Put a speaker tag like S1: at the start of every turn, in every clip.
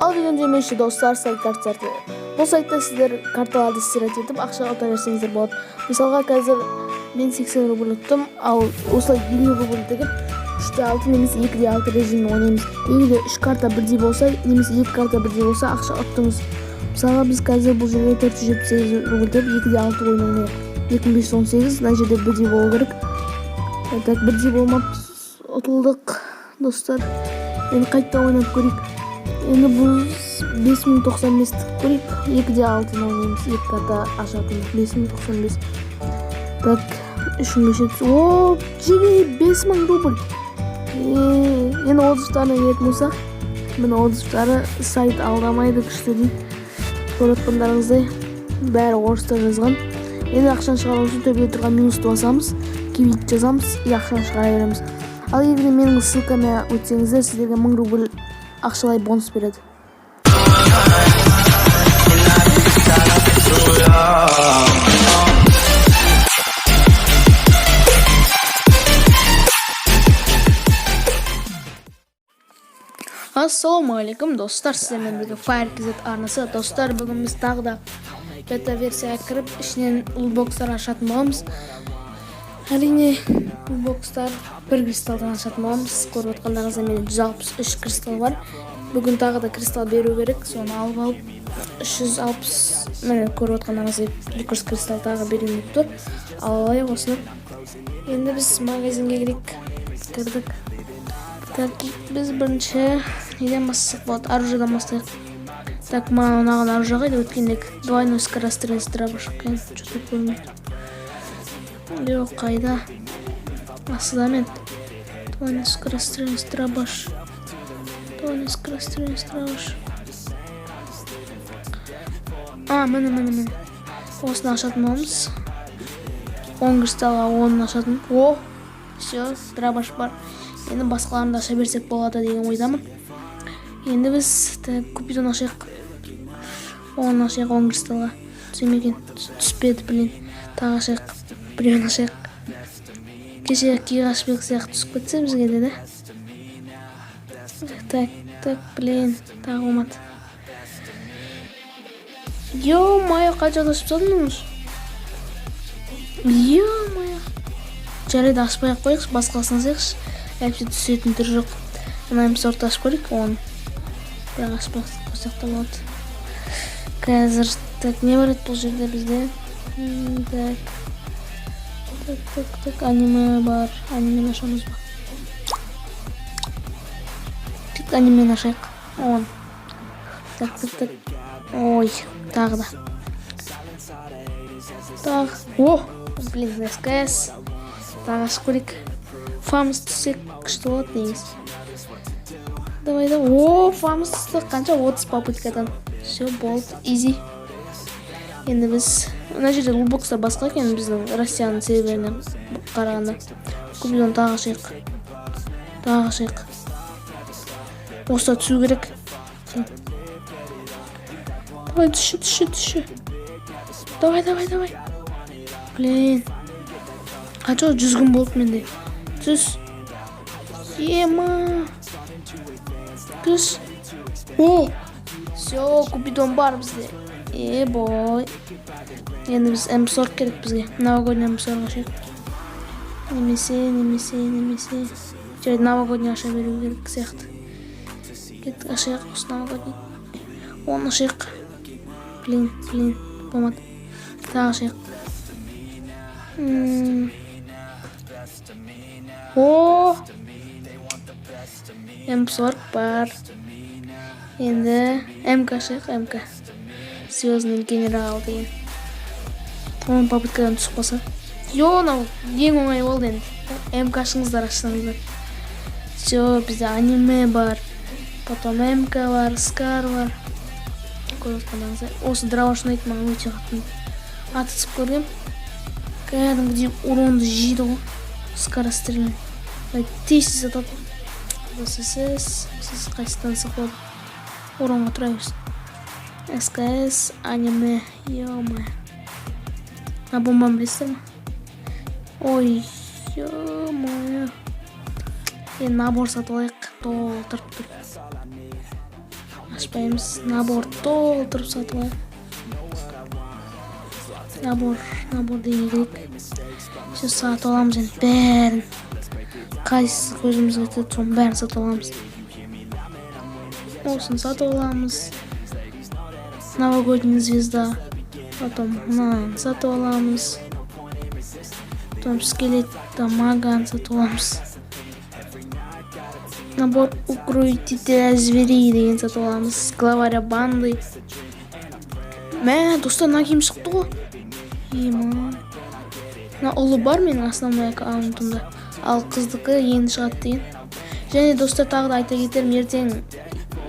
S1: Ал деген жемеші достар, сайт-карттарды. Бұл сайтта сіздер карталарды стирать ақша ұта берсеңіздер болады. Мысалға қазір мен 80 рубль ұттым, ал осылай 50 рубль деген 3/6 немесе 2/6 режимін ойнаймыз. Егер 3 карта бірдей болса, немесе 2 карта бірдей болса, ақша ұттыңыз. Мысалға біз қазір бұл жерге 478 рубль деп 2/6 ойын ойнайық. 2518, мына жерде бірдей болу керек. Так, бірдей болмап ұтылдық достар. Енді қайтта ойнап көрейік. Енді бұл 5095 көрейік. 2/6 ойнаймыз. 2 карта ашатын 5095. Так, 3500. О, жеге 5000 рубль. Енді отзывтарына келетін болсақ, міне отзывтары сайт алдамайды күшті дейді. Көріп отқандарыңыздай бәрі орыста жазған. Енді ақшаны шығару үшін төбеде тұрған минусты басамыз, кебейт жазамыз, и ақшаны шығара береміз. Ал егер менің ссылкама өтсеңіздер, сіздерге 1000 рубль ақшалай бонус береді. Ассалаумағалейкум достар, сіздермен бірге FireKZ арнасы. Достар, бүгін біз тағы да бета версияға кіріп, ішінен улбокстар ашатын боламыз. Әрине, улбокстар бір кристалдан ашатын боламыз. Көріп отқандарыңызда менде 163 кристал бар. Бүгін тағы да кристал беру керек, соны алып 360, міне көріп отқандарыңызда 200 кристал тағы беруім тұр. Алайық осыны. Енді біз магазинге кірдік. Так, біз бірінші неден бастасақ болады? Оружиедан бастайық. Так, маған ұнаған оружиеға өткендек двойной скорострельный дробаш екен. Что-то көрмейді. Жоқ, қайда? Асыда мен. Двойной скорострельный дробаш. Двойной скорострельный дробаш. Міне. Осыны ашатын боламыз. 10 кристалға 10 ашатын. О, все, дробаш бар. Енді басқаларында аша берсек болады деген ойдамын. Енді біз купидон ашайық. 10 ашайық 10 кристалға. Түсемеген, түспеді білін. Тағы ашайық, біреуін ашайық. Кеше киғашбек сияқты түсіп кетсе бізге деді. Так, білін, тағы болмады. Йо-майо, қанша түсіп салдыңыз? Йо-майо. Жарайды ашпай қойық, басқасын асайықшы. Әпсе түсетін түр жоқ. Мұнайым сорт ашып көрейік, оны бірақ ашпақ қойсақ та болады. Қазір не бар еді бұл жерде бізде? Так, аниме бар. Анимен ашамыз ба? Тек анимен ашайық. Он. Так. Ой, тағы да. Так. О, блин, СКС. Тағы ашып көрейік. Фамс түссек күшті болады негіз. Давай. О, фамс түстік қанша? 30 попыткадан. Все, болды. Изи. Енді біз... Мына жерде лулбокстар басқа екен біздің Россияның серверіне қарағанда. Купидон тағы ашайық. Осыда түсу керек. Давай, түсші. Давай. Блин. Қанша 100 күн болды менде. Түс. Ема. Түс. О! Все, купидон бар бізде. Бой. Енді біз М40 керек бізге. Новогодний М40 ашайық. Немесе. Жарайды, новогодний аша беру керек сияқты. Кеттік, ашайық осы новогодний. Оны ашайық. Блин, болмады. Тағы ашайық. О! М40 бар. Енді МК ашайық, МК. Звездный генерал деген. Оның попыткадан түсіп қалса. Йо-нау, ең оңай болды енді. МК ашыңыздар. Все, бізде аниме бар. Потом МК бар, Скар бар. Көріп қанаңыздар. Осы дровашын айтып маған өте қаттым. Атысып көргем. Кәдімгідей уронды жейді ғой. Скорострельный. Тез атады. Сіз қайсыдан сықлады. Уронға тұрайыз. СКС, аниме, ё-ма. Бомбам білесіздер ма? Ой, ё-ма. Енді набор сатып алайық. Толтырып тұр. ашпаймыз. Набор толтырып сатып алайық. Набор деген керек. Сейчас сатып аламыз енді бәрін. Қайсысы көзімізге түседі, соның бәрін сатып аламыз. Осыны сатып аламыз. Новогодняя звезда. Потом мынаны сатып аламыз. Потом скелет Маган сатып аламыз. Набор укротителя зверей деген сатып аламыз. Главаря банды. Мә, достар, мына киім шықты ғой. Мына ұлы бар менің основной аккаунтымда. Ал қыздікі енді шығады деген. Және достар, тағы да айта кетерім,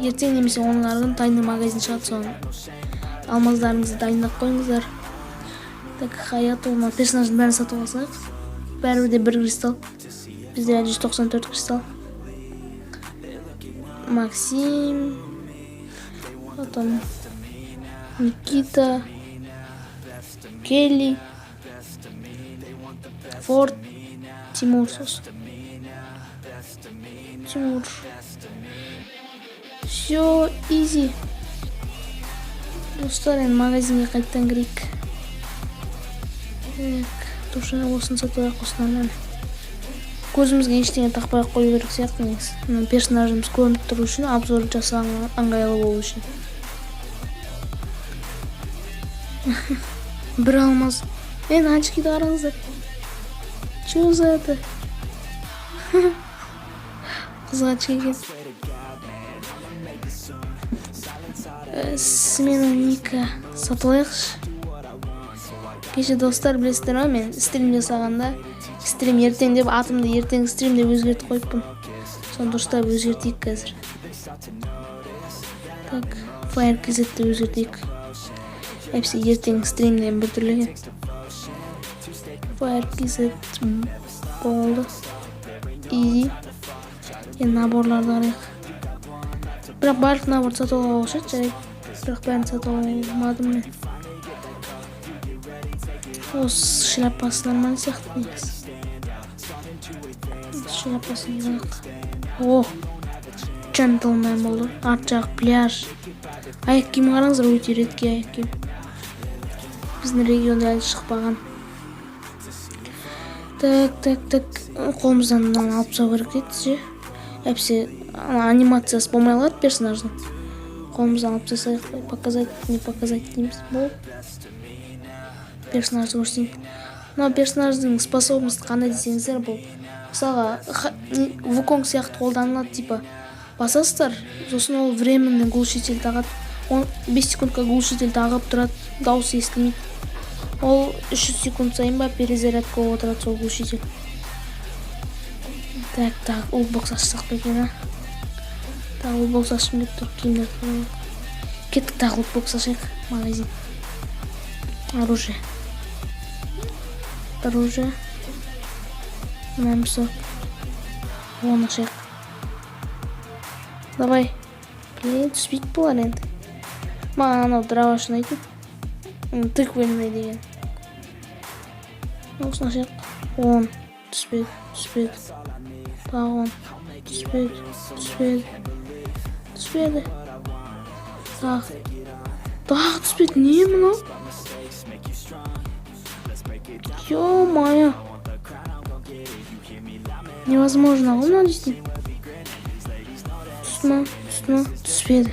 S1: ертең немесе оның арғын тайны магазин шығады, соны алмаздарыңызды дайындап қойыңыздар. Так, Хаят олма персонаждың бәрін сатып алсақ. Бәрі де 1 кристалл. Бізде 194 кристалл. Максим. Потом Никита. Келли. Форд. Тимур. Все, изи. Достар, енді магазинге қайттан кірейік. Тушыны осын сатып қосынан. Көзімізге ештеңе тақпай қою керек сияқты негізі. Персонажымыз көрініп тұру үшін, обзор жасаған ыңғайлы болу үшін. Бір алмаз. Очкиді қараңыздар. Че за это? Қызға очки екен. Смена ника сатып алайықшы. Кеше достар, білесіздер ма, мен стрим жасағанда, стрим ертең деп атымды ертең стрим деп өзгертіп қойыппын. Соны дұрыстап өзгертейік қазір. Так, Fire KZ-ті өзгертейік. Әпсе ертең стримден бір түрлеген. Fire KZ болды. Изи. Енді наборларды қарайық. Бірақ барлық набор сатып алуға ұқсайды, жарайды. Бірақ бәрін сатып алмадым мен. Осы шляпасы нормальный сияқты негізі. Шляпасын қойық. О, джентлмен болды. Арт жақ пляж. Аяқ киім қараңыздар, өте ретке аяқ киім. Біздің регионда әлі шықпаған. Так. Қолымыздан алып тастау керек еді. Әпсе анимациясы болмай қалады персонаждың. Қолымыздан алып тастайық. Показать, не показать дейміз. Бұл персонажды көрсетейік. Мына персонаждың способности қандай десеңіздер, бұл мысалға Вуконг сияқты қолданылады, типа басасыздар, сосын ол временный глушитель тағады. 5 секундқа глушитель тағып тұрады, дауысы естілмейді. Ол 300 секунд сайын ба перезарядка болып отырады сол глушитель. Так, улбокс ашсақ па екен, Так, улбокс ашым деп тұр, киімдер тұрады. Кеттік, тағы улбокс ашайық, магазин. Оружие. Мынаны сок. Оны ашайық. Давай. Түспейді болар енді. Маған анау дровашын айтып. Тыквенный деген. Осыны ашайық. 10. Түспеді. Тағы 10. Түспеді. Тағы түспеді. Не мынау? Ё-моё. Невозможно ғой мынау дейсің. Түспеді.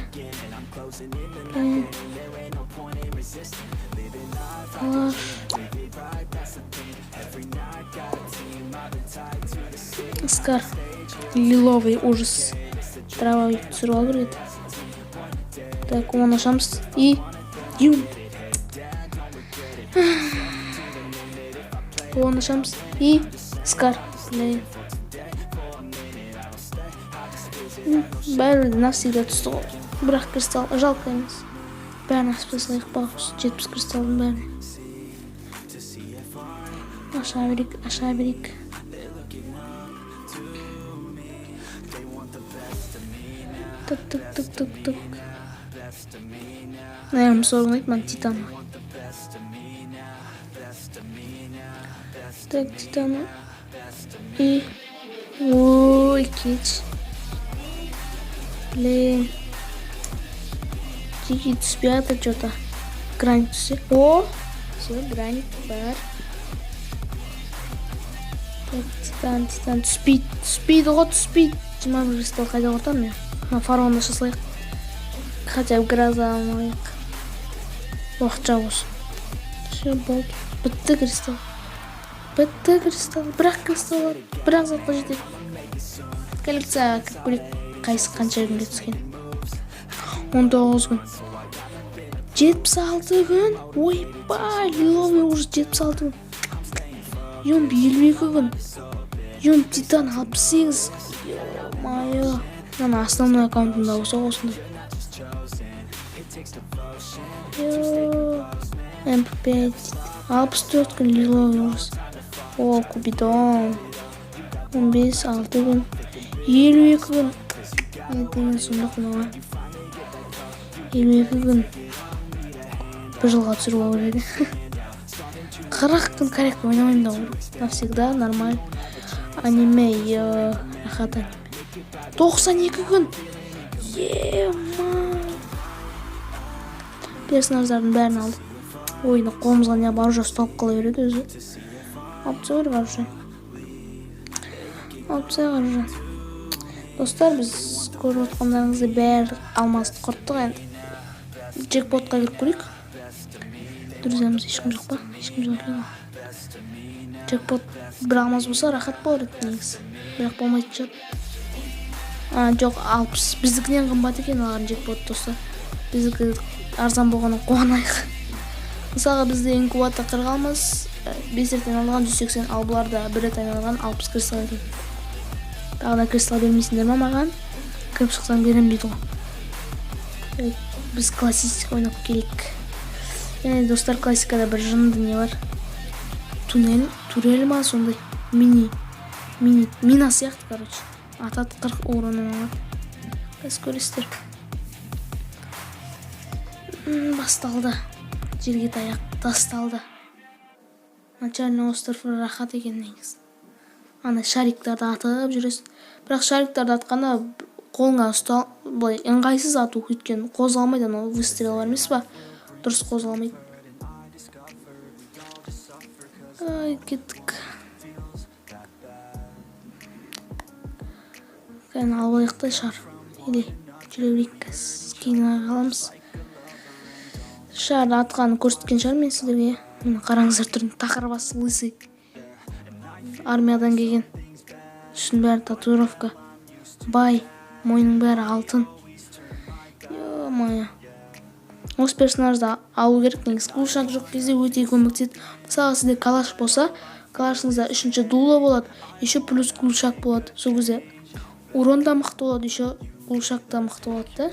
S1: Алаш. Скар. Лиловый ужас. Трава түсіріп алып еді. Так, оны ашамыз. И юм. Оны ашамыз. И скар. Бәрі навсегда түсті ғой. Бірақ кристалл жалко емес. Бәрін асып тастайық, бағыз 70 кристалдың бәрін. Аша берейік. Так. Наверное, сорғын айтман титаны. Так, титаны. И... Ой, кетш. Блин. Тики түспей жатыр что-то. Граник түссе. О, все, граник бар. Титан түспейді ғой, түспейді. 21 кристалл қайда қортам мен? Фараонды жасалайық. Хотя бы гроза алмайық. Уақытша болсын. Все, болды. Бітті кристалл. Бірақ кристалл бар. Бірақ затқа жетеді. Коллекцияға кіріп көрейік. Қайсы қанша күнге түскен. 19 күн. 76 күн. Ойбай, лиловый уже 76 күн. Юмб 52 күн. Юмб Титан 68. Ё-моё. Мына основной аккаунтымда болса осындай. MP5 64 күн лиловый уже. О, Купидон. 15 6 күн. 52 күн. Ертеңін сұмдық мына. 52 күн. Бір жылға түсіріп алу еді. 40 күн корректно ойнамайым да olur. Навсегда нормаль. Аниме, рахат аниме. 92 күн. Ема. Персонаждардың бәрін алдық. Ойны қолымызға не бар уже ұсталып қала береді өзі. Алып тастау керек уже. Алып тастайық уже. Достар, біз көріп отқандарыңызды бәрі алмасты құрттық енді. Джекпотқа кіріп көрейік. Друзьямыз ешкім жоқ па? Ешкім жоқ екен. Джекпот бір алмаз болса рахат болар еді негізі. Бірақ болмайтын шығар. Жоқ, 60. Біздікінен қымбат екен алған джекпот достар. Біздікі арзан болғанын қуанайық. Мысалға бізде инкубатор 40 алмаз, 5 реттен алған 180, ал бұларда 1 реттен алған 60 кристалл екен. Тағына кристалл бермейсіңдер ма маған? Кіріп шықсаң берем дейді ғой. Біз классистик ойнап келейік. Және достар, классикада бір жынды не бар. Турель ма сондай? Мина сияқты, короче. Ататы 40 уровнен алады. Біз көресіздер. Басталды. Жерге таяқ тасталды. Начальный остров рахат екен негіз. Ана шариктарды атып жүресің. Бірақ шариктарды атқанда қолыңа ұстал, былай ыңғайсыз ату, өйткені қозғалмайды, анау выстрел бар емес па? Дұрыс қозғалмайды. Кеттік. Кәне алып аяқтай шар. Или жүре берейік. Кейін қаламыз. Шарды атқанын көрсеткен шығар мен сіздерге. Мына қараңыздар түрін, тақырбасы лысый. Армиядан келген. Үстінің бәрі татуировка. Бай, мойның бәрі алтын. Ё-моё. Осы персонажды алу керек негізі. Кулшак жоқ кезде өте көмектеседі. Мысалы сізде калаш болса, калашыңызда 3-ші дула болады, еще плюс кулшак болады. Сол кезде урон да мықты болады, еще кулшак та мықты болады да.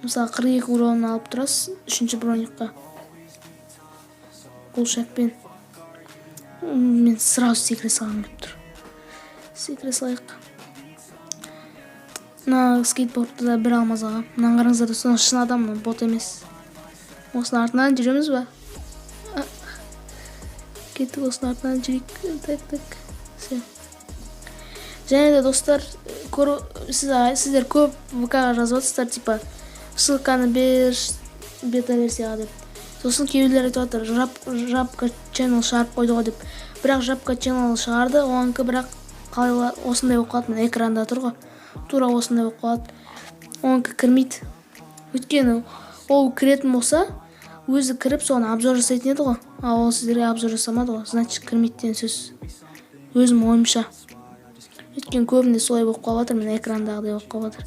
S1: Мысалы 42 урон алып тұрасыз 3-ші броникқа. Кулшакпен. Мен сразу секре салғым келіп тұр. Секре салайық. Мына скейтбордты да бір алмаз алғам. Мынаны қараңыздар достар, шын адам, бот емес. Осының артынан жүреміз ба? Кеттік, осының артынан жүрейік. Так. Все. Және де достар, сіздер көп ВК-ға жазып отырсыздар, типа ссылканы бер бета-версияға деп. Сосын кейбіреулер айтып жатыр, жапка channel шығарып қойды ғой деп. Бірақ жапка channel шығарды, оңанкі бірақ қалай осындай болып қалады, мына экранда тұр ғой. Тура осындай болып қалады. Оңанкі кірмейді. Өйткені ол кіретін болса, өзі кіріп соны обзор жасайтын еді ғой. Ал ол сіздерге обзор жасамады ғой. Значит, кірмейді деген сөз. Өзім ойымша. Өйткені көбінде солай болып қалып жатыр, мына экрандағыдай болып қалып жатыр.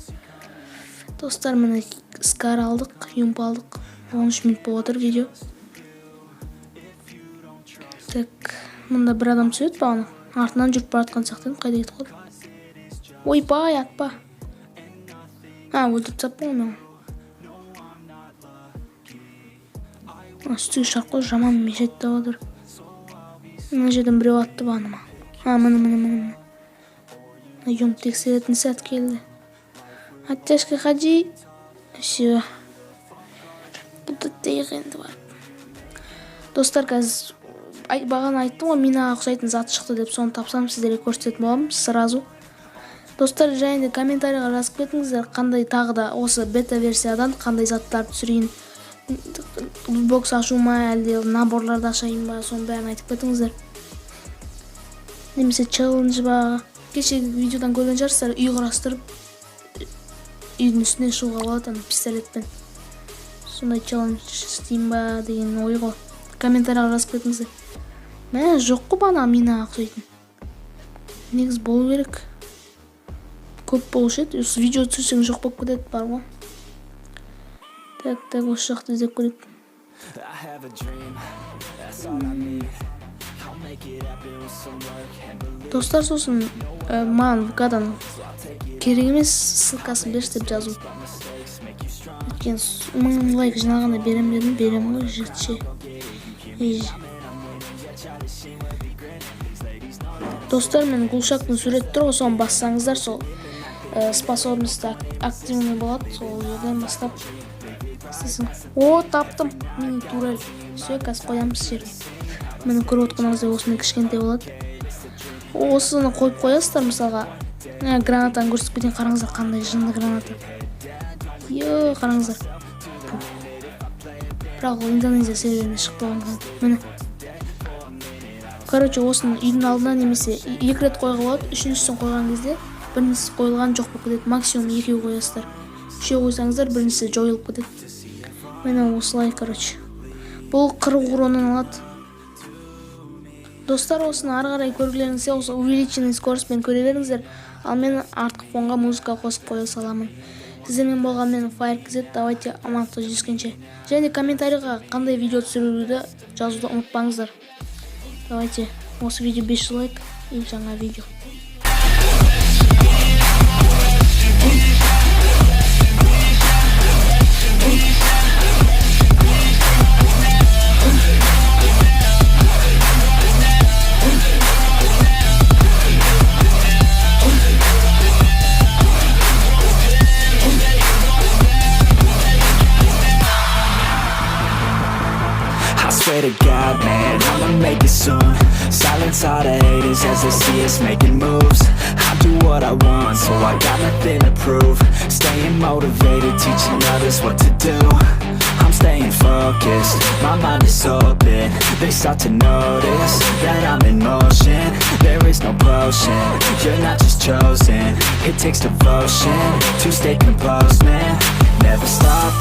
S1: Достар, міне скар алдық, юмп алдық. 13 минут болып отыр видео. Так, мұнда бір адам түседі бағана. Артынан жүріп баратқан сақтан қайда кетіп қалды? Ойбай, атпа. Өлтіріп тастаппын ғой мен. Үстіге шарқ қой, жаман мешайтта отыр. Мына жерден біреу атты бағаныма. Міне. Юмп тексеретін сәт келді. Оттяжка ходи. Все. Бұлды дейік енді бар. Достар, қазір бағана айттым ғой, минаға ұқсайтын зат шықты деп, соны тапсам сіздерге көрсететін боламын сразу. Достар, және де комментарийға жазып кетіңіздер, қандай тағы да осы бета версиядан қандай заттарды түсірейін, бокс ашу ма, әлде наборларды ашайын ба, соның бәрін айтып кетіңіздер. Немесе челлендж ба. Кешегі видеодан көрген шығарсыздар, үй құрастырып үйдің үстіне шығуға болады пистолетпен. Сондай челлендж істейін ба деген ой ғой. Комментарийға жазып кетіңіздер. Мә, жоқ қой бана минаға ұқсайтын. Негіз болу керек. Көп болушы еді. Осы видео түсірсең жоқ болып кетеді, бар ғой. Так, осы жақты іздеп көрейік. Достар, сосын маған ВК-дан керек емес, ссылкасын берші деп жазу. Өткен 1000 лайк жинағанда берем ғой, жігітше. Достар, мен Гулшактың суреті тұр ғой, соны бассаңыздар, сол способности активный болады, сол жерден бастап істесін. О, таптым, мини турель. Все, қазір қоямыз жерге. Мені көріп отқаныңыздай осындай кішкентай болады. Осыны қойып қоясыздар, мысалға гранатаны көрсетіп кетейін, қараңыздар, қандай жынды граната. Қараңыздар. Бірақ ол Индонезия серверіне шықты оған. Міне. Короче, осыны үйдің алдына немесе 2 рет қойға болады, 3-шісін қойған кезде біріншісі қойылған жоқ болып кетеді. Максимум 2 қоясыздар. 3 қойсаңыздар, біріншісі жойылып кетеді. Мені осылай, короче. Бұл 40 уроннан алады. Достар, осыны ары қарай көргілеріңізде, осы увеличенный скоростьпен көре беріңіздер, ал мен артқы фонға музыка қосып қоя саламын. Сіздермен болған мен FireKZ, давайте амандықта жүздескенше. Және комментарийға қандай видео түсіруді жазуды ұмытпаңыздар. Давайте, осы видео 500 лайк и жаңа видео.
S2: Swear to God, man, I'ma make it soon. Silence all the haters as they see us making moves. I do what I want, so I got nothing to prove. Staying motivated, teaching others what to do. I'm staying focused, my mind is open. They start to notice that I'm in motion. There is no potion, you're not just chosen. It takes devotion to stay composed, man. Never stop,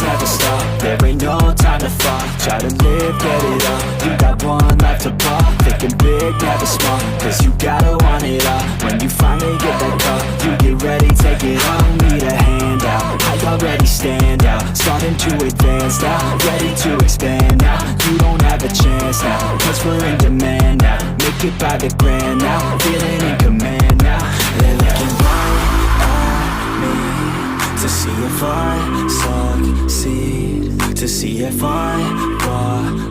S2: there ain't no time to fall. Try to live, get it up, you got one life to pop. Thinking big, never small, cause you gotta want it all. When you finally get that call, you get ready, take it on. Need a handout, I already stand out. Starting to advance now, ready to expand now. You don't have a chance now, cause we're in demand now. Make it by the grand now, feeling in command now. They're looking right at me to see if I succeed, to see if I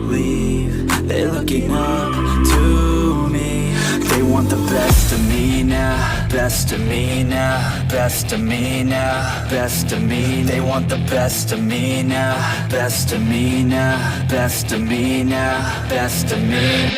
S2: believe. They're looking up to me. They want the best of me now, best of me now, best of me now, best of me. They want the best of me now, best of me now, best of me now, best of me.